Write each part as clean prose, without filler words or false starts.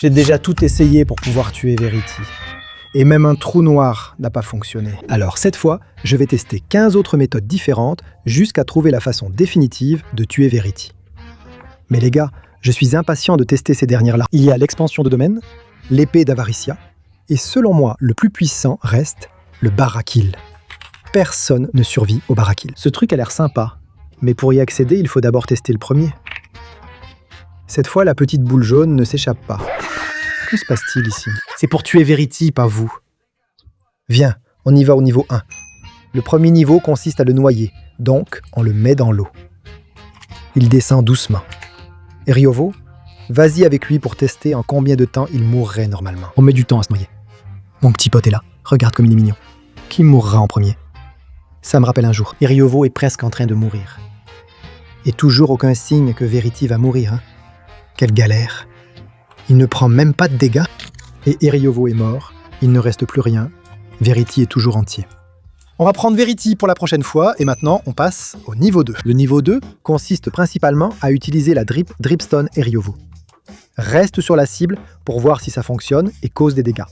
J'ai déjà tout essayé pour pouvoir tuer Verity. Et même un trou noir n'a pas fonctionné. Alors cette fois, je vais tester 15 autres méthodes différentes jusqu'à trouver la façon définitive de tuer Verity. Mais les gars, je suis impatient de tester ces dernières-là. Il y a l'expansion de domaine, l'épée d'Avaricia, et selon moi, le plus puissant reste le Barakil. Personne ne survit au Barakil. Ce truc a l'air sympa, mais pour y accéder, il faut d'abord tester le premier. Cette fois, la petite boule jaune ne s'échappe pas. Que se passe-t-il ici? C'est pour tuer Verity, pas vous. Viens, on y va au niveau 1. Le premier niveau consiste à le noyer, donc on le met dans l'eau. Il descend doucement. Et Riovo, vas-y avec lui pour tester en combien de temps il mourrait normalement. On met du temps à se noyer. Mon petit pote est là, regarde comme il est mignon. Qui mourra en premier? Ça me rappelle un jour. Et Riovo est presque en train de mourir. Et toujours aucun signe que Verity va mourir, hein? Quelle galère! Il ne prend même pas de dégâts. Et Eriovo est mort, il ne reste plus rien. Verity est toujours entier. On va prendre Verity pour la prochaine fois, et maintenant on passe au niveau 2. Le niveau 2 consiste principalement à utiliser la Dripstone Eriovo. Reste sur la cible pour voir si ça fonctionne et cause des dégâts.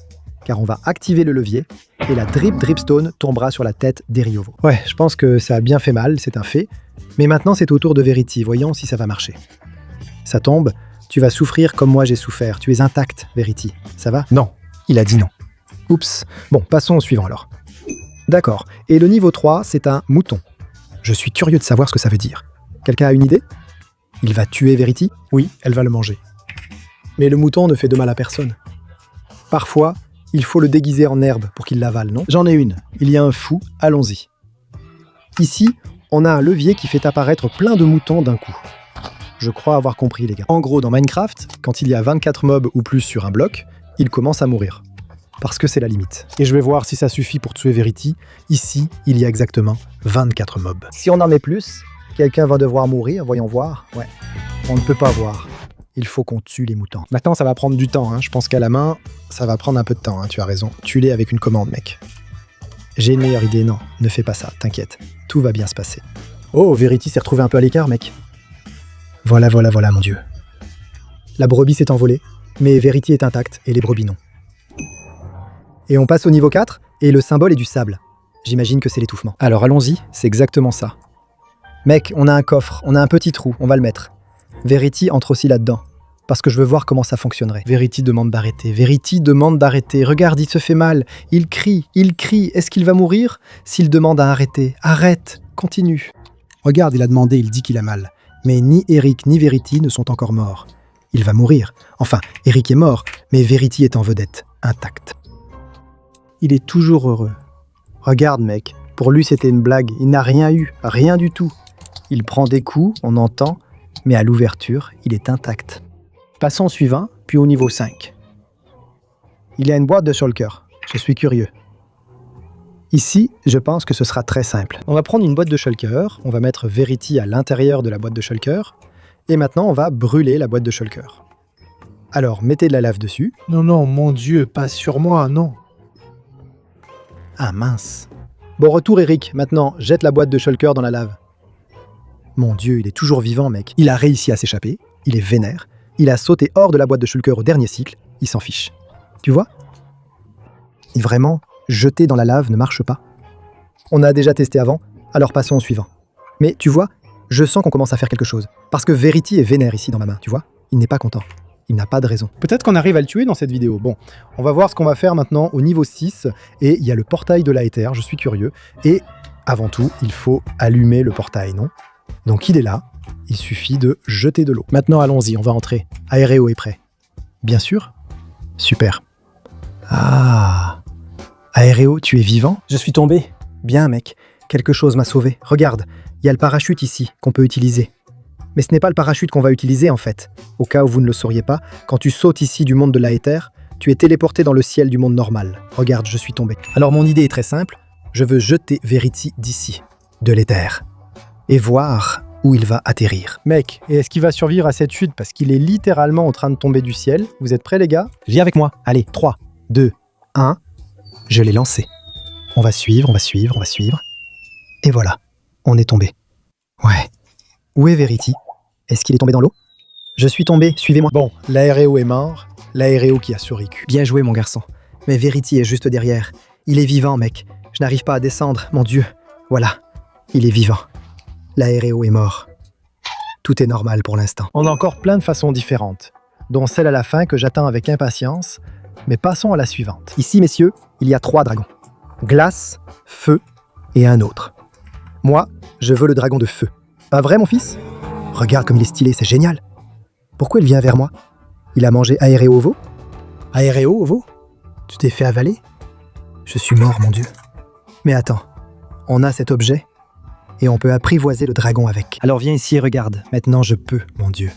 Car on va activer le levier, et la Dripstone tombera sur la tête d'Eriovo. Ouais, je pense que ça a bien fait mal, c'est un fait. Mais maintenant c'est au tour de Verity, voyons si ça va marcher. Ça tombe. Tu vas souffrir comme moi j'ai souffert. Tu es intact, Verity. Ça va? Non, il a dit non. Oups. Bon, passons au suivant alors. D'accord. Et le niveau 3, c'est un mouton. Je suis curieux de savoir ce que ça veut dire. Quelqu'un a une idée? Il va tuer Verity? Oui, elle va le manger. Mais le mouton ne fait de mal à personne. Parfois, il faut le déguiser en herbe pour qu'il l'avale, non? J'en ai une. Il y a un fou, allons-y. Ici, on a un levier qui fait apparaître plein de moutons d'un coup. Je crois avoir compris, les gars. En gros, dans Minecraft, quand il y a 24 mobs ou plus sur un bloc, il commence à mourir. Parce que c'est la limite. Et je vais voir si ça suffit pour tuer Verity. Ici, il y a exactement 24 mobs. Si on en met plus, quelqu'un va devoir mourir, voyons voir. Ouais, on ne peut pas voir. Il faut qu'on tue les moutons. Maintenant, ça va prendre du temps, hein. Je pense qu'à la main, ça va prendre un peu de temps, hein. Tu as raison. Tue-les avec une commande, mec. J'ai une meilleure idée, non. Ne fais pas ça, t'inquiète. Tout va bien se passer. Oh, Verity s'est retrouvée un peu à l'écart, mec. Voilà, mon Dieu. La brebis s'est envolée, mais Verity est intacte et les brebis non. Et on passe au niveau 4, et le symbole est du sable. J'imagine que c'est l'étouffement. Alors allons-y, c'est exactement ça. Mec, on a un coffre, on a un petit trou, on va le mettre. Verity entre aussi là-dedans, parce que je veux voir comment ça fonctionnerait. Verity demande d'arrêter, Verity demande d'arrêter. Regarde, il se fait mal, il crie. Est-ce qu'il va mourir? S'il demande à arrêter, arrête, continue. Regarde, il a demandé, il dit qu'il a mal. Mais ni Eric ni Verity ne sont encore morts. Il va mourir. Enfin, Eric est mort, mais Verity est en vedette, intact. Il est toujours heureux. Regarde, mec, pour lui c'était une blague. Il n'a rien eu, rien du tout. Il prend des coups, on entend, mais à l'ouverture, il est intact. Passons au suivant, puis au niveau 5. Il y a une boîte de shulker. Je suis curieux. Ici, je pense que ce sera très simple. On va prendre une boîte de shulker, on va mettre Verity à l'intérieur de la boîte de shulker, et maintenant on va brûler la boîte de shulker. Alors, mettez de la lave dessus. Non, mon Dieu, pas sur moi, non. Ah mince. Bon retour Eric, maintenant, jette la boîte de shulker dans la lave. Mon Dieu, il est toujours vivant, mec. Il a réussi à s'échapper, il est vénère, il a sauté hors de la boîte de shulker au dernier cycle, il s'en fiche. Tu vois? Et vraiment, jeter dans la lave ne marche pas. On a déjà testé avant, alors passons au suivant. Mais tu vois, je sens qu'on commence à faire quelque chose. Parce que Verity est vénère ici dans ma main, tu vois? Il n'est pas content. Il n'a pas de raison. Peut-être qu'on arrive à le tuer dans cette vidéo. Bon, on va voir ce qu'on va faire maintenant au niveau 6. Et il y a le portail de l'Aether, je suis curieux. Et avant tout, il faut allumer le portail, non? Donc il est là, il suffit de jeter de l'eau. Maintenant allons-y, on va entrer. Aéréo est prêt. Bien sûr. Super. Ah. Aéréo, tu es vivant? Je suis tombé. Bien, mec. Quelque chose m'a sauvé. Regarde, il y a le parachute ici qu'on peut utiliser. Mais ce n'est pas le parachute qu'on va utiliser en fait. Au cas où vous ne le sauriez pas, quand tu sautes ici du monde de l'Aether, tu es téléporté dans le ciel du monde normal. Regarde, je suis tombé. Alors mon idée est très simple. Je veux jeter Verity d'ici, de l'Aether, et voir où il va atterrir. Mec, et est-ce qu'il va survivre à cette chute parce qu'il est littéralement en train de tomber du ciel? Vous êtes prêts les gars? Viens avec moi. Allez, 3, 2, 1. Je l'ai lancé. On va suivre. Et voilà, on est tombé. Ouais. Où est Verity? Est-ce qu'il est tombé dans l'eau? Je suis tombé, suivez-moi. Bon, l'Aéréo est mort. l'aéréo qui a survécu. Bien joué, mon garçon. Mais Verity est juste derrière. Il est vivant, mec. Je n'arrive pas à descendre, mon Dieu. Voilà, il est vivant. L'aéréo est mort. Tout est normal pour l'instant. On a encore plein de façons différentes, dont celle à la fin que j'attends avec impatience, mais passons à la suivante. Ici, messieurs, il y a 3 dragons. Glace, feu et un autre. Moi, je veux le dragon de feu. Pas vrai, mon fils? Regarde comme il est stylé, c'est génial. Pourquoi il vient vers moi? Il a mangé Aéréo Ovo? Aéréo Ovo? Tu t'es fait avaler? Je suis mort, mon Dieu. Mais attends, on a cet objet et on peut apprivoiser le dragon avec. Alors viens ici et regarde. Maintenant, je peux, mon Dieu.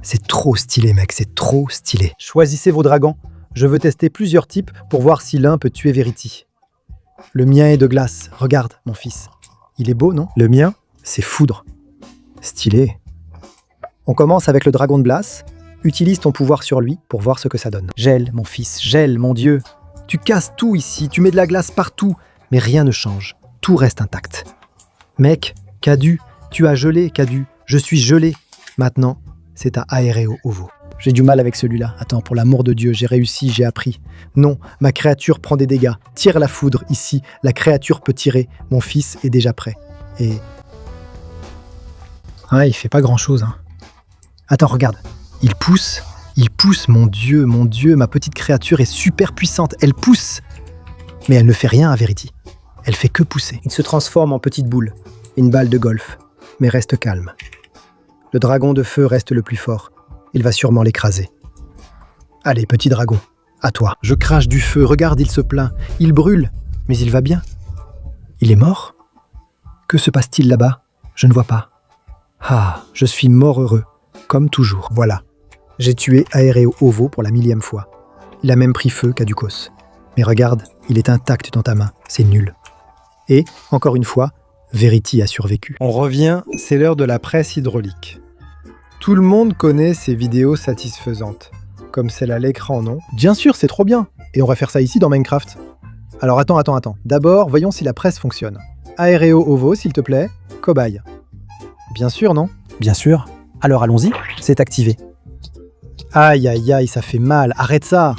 C'est trop stylé, mec, c'est trop stylé. Choisissez vos dragons. Je veux tester plusieurs types pour voir si l'un peut tuer Verity. Le mien est de glace. Regarde, mon fils. Il est beau, non? Le mien, c'est foudre. Stylé. On commence avec le dragon de glace. Utilise ton pouvoir sur lui pour voir ce que ça donne. Gèle, mon fils, gèle, mon Dieu. Tu casses tout ici, tu mets de la glace partout, mais rien ne change. Tout reste intact. Mec, Cadu, tu as gelé, Cadu. Je suis gelé. Maintenant, c'est à Aéréo Ovo. J'ai du mal avec celui-là. Attends, pour l'amour de Dieu, j'ai réussi, j'ai appris. Non, ma créature prend des dégâts. Tire la foudre, ici. La créature peut tirer. Mon fils est déjà prêt. Et... ah, il fait pas grand-chose, hein. Attends, regarde. Il pousse, mon Dieu, ma petite créature est super puissante. Elle pousse. Mais elle ne fait rien à Verity. Elle fait que pousser. Il se transforme en petite boule. Une balle de golf. Mais reste calme. Le dragon de feu reste le plus fort. Il va sûrement l'écraser. Allez, petit dragon, à toi. Je crache du feu, regarde, il se plaint. Il brûle, mais il va bien. Il est mort? Que se passe-t-il là-bas? Je ne vois pas. Ah, je suis mort heureux, comme toujours. Voilà. J'ai tué Aéréo Ovo pour la 1000e fois. Il a même pris feu Caducos. Mais regarde, il est intact dans ta main, c'est nul. Et, encore une fois, Verity a survécu. On revient, c'est l'heure de la presse hydraulique. Tout le monde connaît ces vidéos satisfaisantes, comme celle à l'écran, non? Bien sûr, c'est trop bien. Et on va faire ça ici dans Minecraft. Alors attends. D'abord, voyons si la presse fonctionne. Aéréo Ovo, s'il te plaît. Cobaye. Bien sûr, non? Bien sûr. Alors allons-y, c'est activé. Aïe, aïe, aïe, ça fait mal. Arrête ça.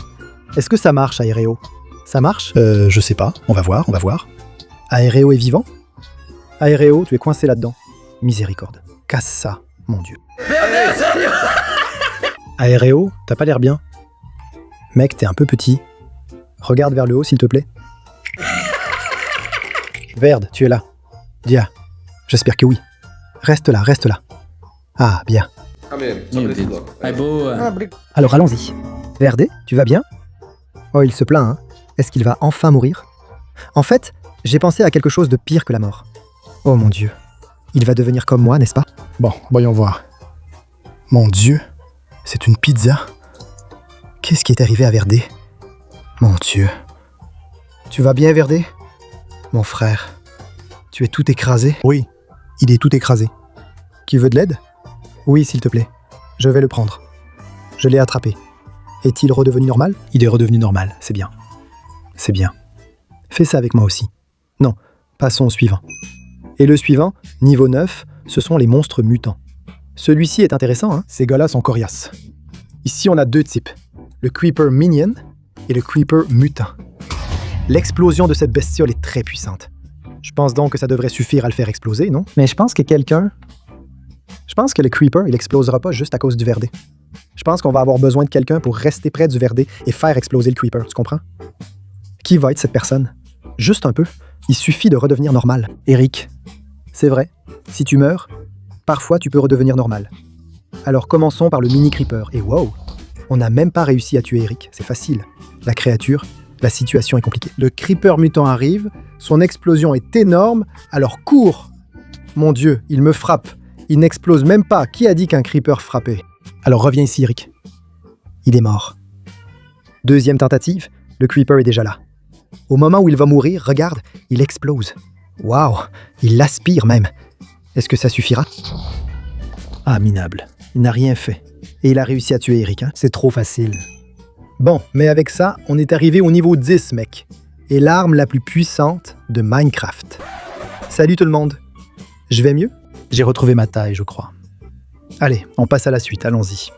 Est-ce que ça marche, Aéréo? Ça marche? Je sais pas. On va voir. Aéréo est vivant? Aéréo, tu es coincé là-dedans. Miséricorde. Casse ça, mon Dieu. Aéréo, t'as pas l'air bien. Mec, t'es un peu petit. Regarde vers le haut, s'il te plaît. Verde, tu es là. Dia, j'espère que oui. Reste là. Ah, bien. Alors allons-y. Verde, tu vas bien? Oh, il se plaint, hein. Est-ce qu'il va enfin mourir? En fait, j'ai pensé à quelque chose de pire que la mort. Oh mon Dieu. Il va devenir comme moi, n'est-ce pas? Bon, voyons voir. Mon Dieu, c'est une pizza? Qu'est-ce qui est arrivé à Verdé? Mon Dieu. Tu vas bien, Verdé? Mon frère, tu es tout écrasé? Oui, il est tout écrasé. Qui veut de l'aide? Oui, s'il te plaît. Je vais le prendre. Je l'ai attrapé. Est-il redevenu normal? Il est redevenu normal, c'est bien. C'est bien. Fais ça avec moi aussi. Non, passons au suivant. Et le suivant, niveau 9, ce sont les monstres mutants. Celui-ci est intéressant, hein? Ces gars-là sont coriaces. Ici, on a 2 types. Le Creeper Minion et le Creeper Mutant. L'explosion de cette bestiole est très puissante. Je pense donc que ça devrait suffire à le faire exploser, non? Mais je pense que le Creeper, il explosera pas juste à cause du Verdé. Je pense qu'on va avoir besoin de quelqu'un pour rester près du Verdé et faire exploser le Creeper, tu comprends? Qui va être cette personne? Juste un peu. Il suffit de redevenir normal. Eric, c'est vrai, si tu meurs, parfois tu peux redevenir normal. Alors commençons par le mini Creeper. Et wow, on n'a même pas réussi à tuer Eric, c'est facile. La créature, la situation est compliquée. Le Creeper mutant arrive, son explosion est énorme, alors cours! Mon Dieu, il me frappe. Il n'explose même pas. Qui a dit qu'un Creeper frappait? Alors reviens ici, Eric. Il est mort. Deuxième tentative, le Creeper est déjà là. Au moment où il va mourir, regarde, il explose. Waouh, il l'aspire même. Est-ce que ça suffira? Ah, minable. Il n'a rien fait. Et il a réussi à tuer Eric, hein? C'est trop facile. Bon, mais avec ça, on est arrivé au niveau 10, mec. Et l'arme la plus puissante de Minecraft. Salut tout le monde. Je vais mieux? J'ai retrouvé ma taille, je crois. Allez, on passe à la suite, allons-y.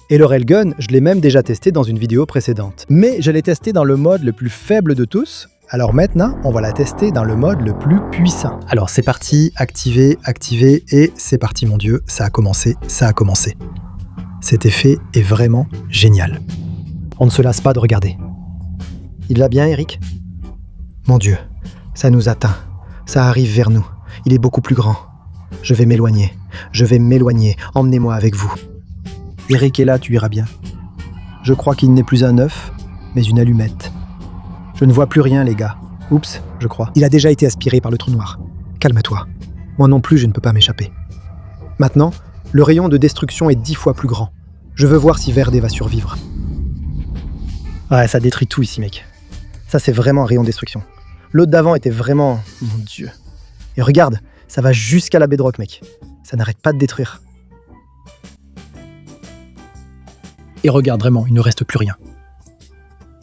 Et le railgun, je l'ai même déjà testé dans une vidéo précédente. Mais je l'ai testé dans le mode le plus faible de tous. Alors maintenant, on va la tester dans le mode le plus puissant. Alors c'est parti, activer, et c'est parti mon Dieu, ça a commencé. Cet effet est vraiment génial. On ne se lasse pas de regarder. Il va bien, Eric? Mon Dieu, ça nous atteint. Ça arrive vers nous. Il est beaucoup plus grand. Je vais m'éloigner. Emmenez-moi avec vous. Eric est là, tu iras bien. Je crois qu'il n'est plus un œuf, mais une allumette. Je ne vois plus rien, les gars. Oups, je crois. Il a déjà été aspiré par le trou noir. Calme-toi. Moi non plus, je ne peux pas m'échapper. Maintenant, le rayon de destruction est 10 fois plus grand. Je veux voir si Verde va survivre. Ouais, ça détruit tout ici, mec. Ça, c'est vraiment un rayon de destruction. L'autre d'avant était vraiment... Mon Dieu. Et regarde, ça va jusqu'à la bedrock, mec. Ça n'arrête pas de détruire. Et regarde, vraiment, il ne reste plus rien.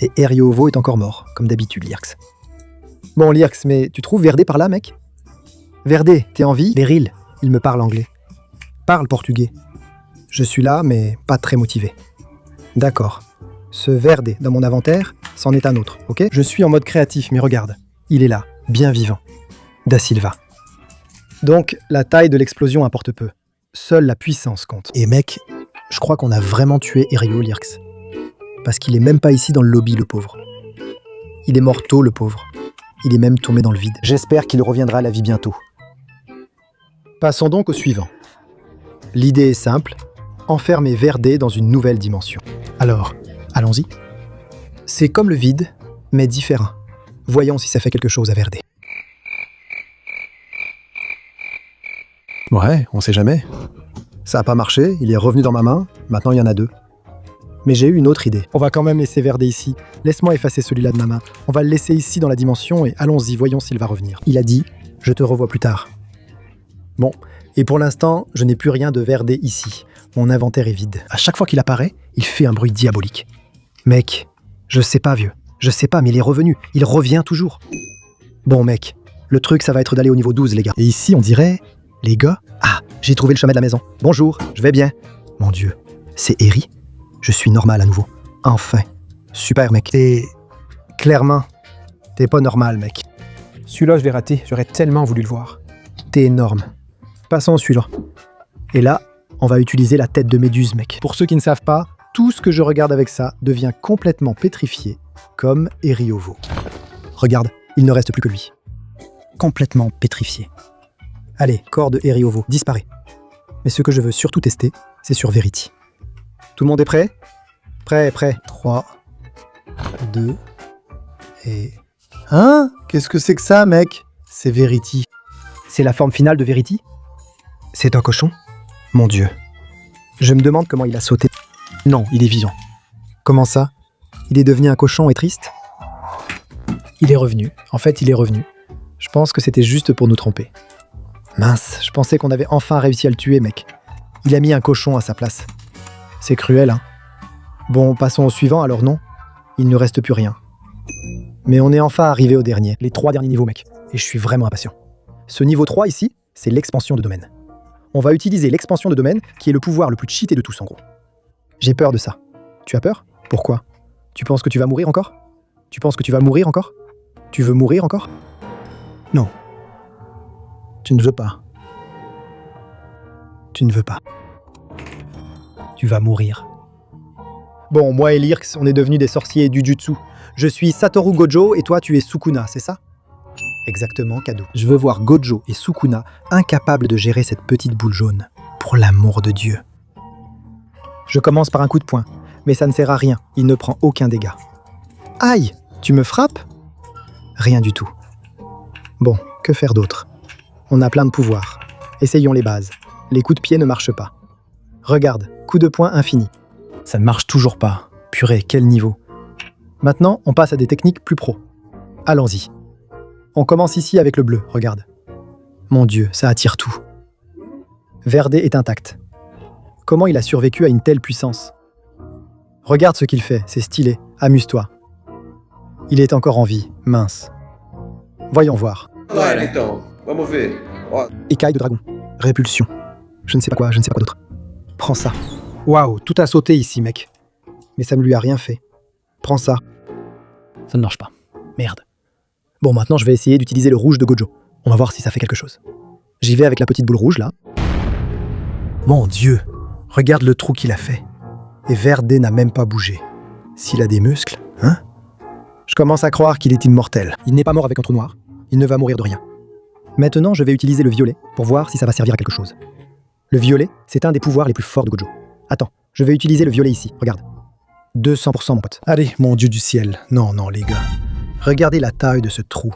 Et Eriovo est encore mort, comme d'habitude, Lierx. Bon, Lierx, mais tu trouves Verde par là, mec? Verde, t'es en vie? Beryl, il me parle anglais. Parle portugais. Je suis là, mais pas très motivé. D'accord. Ce Verde dans mon inventaire, c'en est un autre, ok? Je suis en mode créatif, mais regarde. Il est là, bien vivant. Da Silva. Donc, la taille de l'explosion importe peu. Seule la puissance compte. Et mec, je crois qu'on a vraiment tué Erio Lierx. Parce qu'il est même pas ici dans le lobby, le pauvre. Il est mort tôt, le pauvre. Il est même tombé dans le vide. J'espère qu'il reviendra à la vie bientôt. Passons donc au suivant. L'idée est simple, enfermer Verde dans une nouvelle dimension. Alors, allons-y. C'est comme le vide, mais différent. Voyons si ça fait quelque chose à Verde. Ouais, on sait jamais. Ça a pas marché, il est revenu dans ma main, maintenant il y en a deux. Mais j'ai eu une autre idée. On va quand même laisser Verde ici. Laisse-moi effacer celui-là de ma main. On va le laisser ici dans la dimension et allons-y, voyons s'il va revenir. Il a dit « Je te revois plus tard ». Bon, et pour l'instant, je n'ai plus rien de Verde ici. Mon inventaire est vide. À chaque fois qu'il apparaît, il fait un bruit diabolique. Mec, je sais pas, vieux. Je sais pas, mais il est revenu. Il revient toujours. Bon, mec, le truc, ça va être d'aller au niveau 12, les gars. Et ici, on dirait... Les gars? Ah, j'ai trouvé le chemin de la maison. Bonjour, je vais bien. Mon Dieu, c'est Eri? Je suis normal à nouveau. Enfin. Super, mec. Clairement, t'es pas normal, mec. Celui-là, je l'ai raté. J'aurais tellement voulu le voir. T'es énorme. Passons au suivant. Et là, on va utiliser la tête de Méduse, mec. Pour ceux qui ne savent pas, tout ce que je regarde avec ça devient complètement pétrifié, comme Eriovo. Regarde, il ne reste plus que lui. Complètement pétrifié. Allez, corps de Eriovo, disparaît. Mais ce que je veux surtout tester, c'est sur Verity. Tout le monde est prêt? Prêt. 3, 2, et... Hein? Qu'est-ce que c'est que ça, mec? C'est Verity. C'est la forme finale de Verity? C'est un cochon? Mon Dieu. Je me demande comment il a sauté. Non, il est vivant. Comment ça? Il est devenu un cochon et triste? Il est revenu. En fait, il est revenu. Je pense que c'était juste pour nous tromper. Mince, je pensais qu'on avait enfin réussi à le tuer, mec. Il a mis un cochon à sa place. C'est cruel, hein. Bon, passons au suivant, alors non. Il ne reste plus rien. Mais on est enfin arrivé au dernier. Les 3 derniers niveaux, mec. Et je suis vraiment impatient. Ce niveau 3 ici, c'est l'expansion de domaine. On va utiliser l'expansion de domaine, qui est le pouvoir le plus cheaté de tous, en gros. J'ai peur de ça. Tu as peur? Pourquoi? Tu penses que tu vas mourir encore? Tu penses que tu vas mourir encore? Tu veux mourir encore? Non. Tu ne veux pas. Tu ne veux pas. Tu vas mourir. Bon, moi et Lierx, on est devenus des sorciers du jutsu. Je suis Satoru Gojo et toi tu es Sukuna, c'est ça? Exactement, Kado. Je veux voir Gojo et Sukuna incapables de gérer cette petite boule jaune. Pour l'amour de Dieu. Je commence par un coup de poing, mais ça ne sert à rien, il ne prend aucun dégât. Aïe! Tu me frappes? Rien du tout. Bon, que faire d'autre? On a plein de pouvoirs. Essayons les bases. Les coups de pied ne marchent pas. Regarde, coup de poing infini. Ça ne marche toujours pas. Purée, quel niveau. Maintenant, on passe à des techniques plus pro. Allons-y. On commence ici avec le bleu, regarde. Mon Dieu, ça attire tout. Verde est intact. Comment il a survécu à une telle puissance? Regarde ce qu'il fait, c'est stylé. Amuse-toi. Il est encore en vie, mince. Voyons voir. Vai, então. Vamos ver. Ó. Écaille de dragon. Répulsion. Je ne sais pas quoi d'autre. Prends ça. Waouh, tout a sauté ici, mec. Mais ça ne lui a rien fait. Prends ça. Ça ne marche pas. Merde. Bon, maintenant, je vais essayer d'utiliser le rouge de Gojo. On va voir si ça fait quelque chose. J'y vais avec la petite boule rouge, là. Mon Dieu, regarde le trou qu'il a fait. Et Verde n'a même pas bougé. S'il a des muscles, hein? Je commence à croire qu'il est immortel. Il n'est pas mort avec un trou noir. Il ne va mourir de rien. Maintenant, je vais utiliser le violet pour voir si ça va servir à quelque chose. Le violet, c'est un des pouvoirs les plus forts de Gojo. Attends, je vais utiliser le violet ici, regarde. 200% mon pote. Allez, mon Dieu du ciel. Non, les gars. Regardez la taille de ce trou.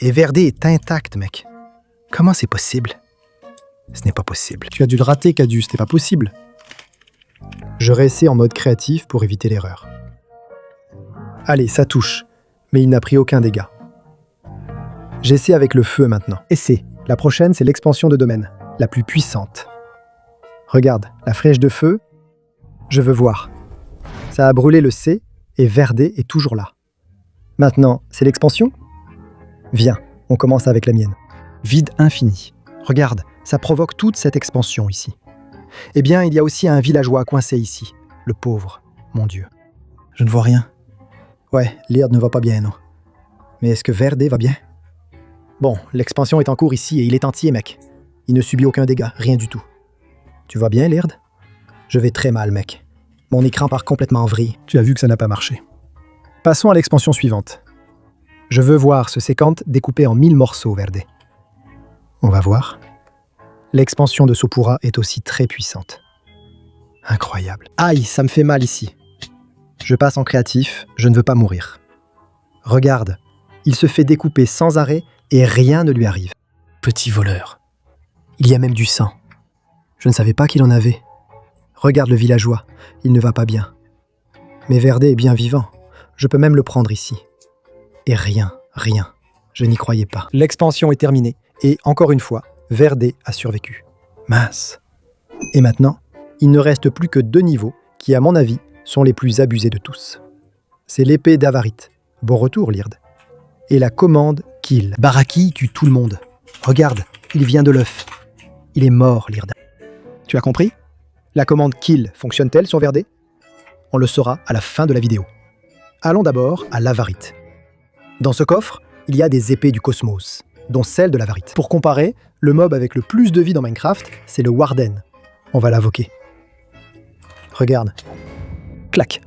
Et Verde est intact, mec. Comment c'est possible? Ce n'est pas possible. Tu as dû le rater, Cadu, c'était pas possible. Je réessaie en mode créatif pour éviter l'erreur. Allez, ça touche. Mais il n'a pris aucun dégât. J'essaie avec le feu maintenant. Essaie. La prochaine, c'est l'expansion de domaine, la plus puissante. Regarde, la flèche de feu, je veux voir. Ça a brûlé le C et Verde est toujours là. Maintenant, c'est l'expansion? Viens, on commence avec la mienne. Vide infini. Regarde, ça provoque toute cette expansion ici. Eh bien, il y a aussi un villageois coincé ici. Le pauvre, mon Dieu. Je ne vois rien. Ouais, Liard ne va pas bien, non. Mais est-ce que Verde va bien? Bon, l'expansion est en cours ici et il est entier, mec. Il ne subit aucun dégât, rien du tout. Tu vas bien, Liard? Je vais très mal, mec. Mon écran part complètement en vrille. Tu as vu que ça n'a pas marché. Passons à l'expansion suivante. Je veux voir ce séquente découpé en 1000 morceaux, Verde. On va voir. L'expansion de Sopura est aussi très puissante. Incroyable. Aïe, ça me fait mal ici. Je passe en créatif, je ne veux pas mourir. Regarde, il se fait découper sans arrêt et rien ne lui arrive. Petit voleur. Il y a même du sang. Je ne savais pas qu'il en avait. Regarde le villageois, il ne va pas bien. Mais Verde est bien vivant. Je peux même le prendre ici. Et rien. Je n'y croyais pas. L'expansion est terminée. Et encore une fois, Verde a survécu. Mince. Et maintenant, il ne reste plus que 2 niveaux qui, à mon avis, sont les plus abusés de tous. C'est l'épée d'Avarit. Bon retour, Liard. Et la commande Kill. Baraki tue tout le monde. Regarde, il vient de l'œuf. Il est mort, Liard. Tu as compris? La commande Kill fonctionne-t-elle sur Verde? On le saura à la fin de la vidéo. Allons d'abord à l'Avarit. Dans ce coffre, il y a des épées du cosmos, dont celle de l'Avarit. Pour comparer, le mob avec le plus de vie dans Minecraft, c'est le Warden. On va l'invoquer. Regarde. Clac.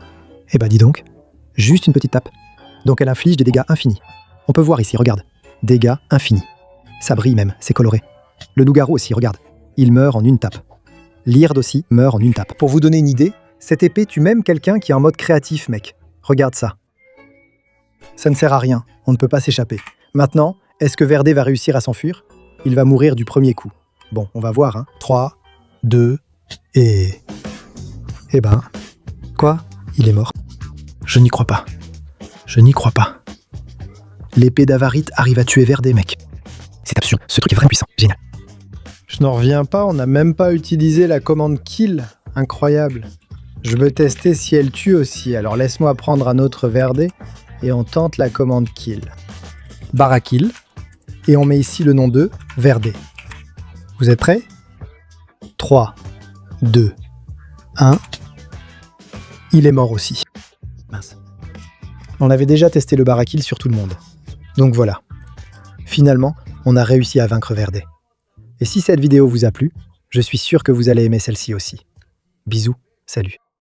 Eh ben dis donc, juste une petite tape. Donc elle inflige des dégâts infinis. On peut voir ici, regarde. Dégâts infinis. Ça brille même, c'est coloré. Le loup-garou aussi, regarde. Il meurt en une tape. Liard aussi meurt en une tape. Pour vous donner une idée, cette épée tue même quelqu'un qui est en mode créatif, mec. Regarde ça. Ça ne sert à rien, on ne peut pas s'échapper. Maintenant, est-ce que Verde va réussir à s'enfuir? Il va mourir du premier coup. Bon, on va voir, hein. 3, 2, et... Eh ben... Quoi? Il est mort. Je n'y crois pas. L'épée d'Avarit arrive à tuer Verde, mec. C'est absurde, ce truc est vraiment puissant, génial. Je n'en reviens pas, on n'a même pas utilisé la commande Kill. Incroyable. Je veux tester si elle tue aussi, alors laisse-moi prendre un autre Verde et on tente la commande Kill. Barakil. Et on met ici le nom de Verde. Vous êtes prêts? 3, 2, 1. Il est mort aussi. Mince. On avait déjà testé le Barakil sur tout le monde. Donc voilà. Finalement, on a réussi à vaincre Verde. Et si cette vidéo vous a plu, je suis sûr que vous allez aimer celle-ci aussi. Bisous, salut.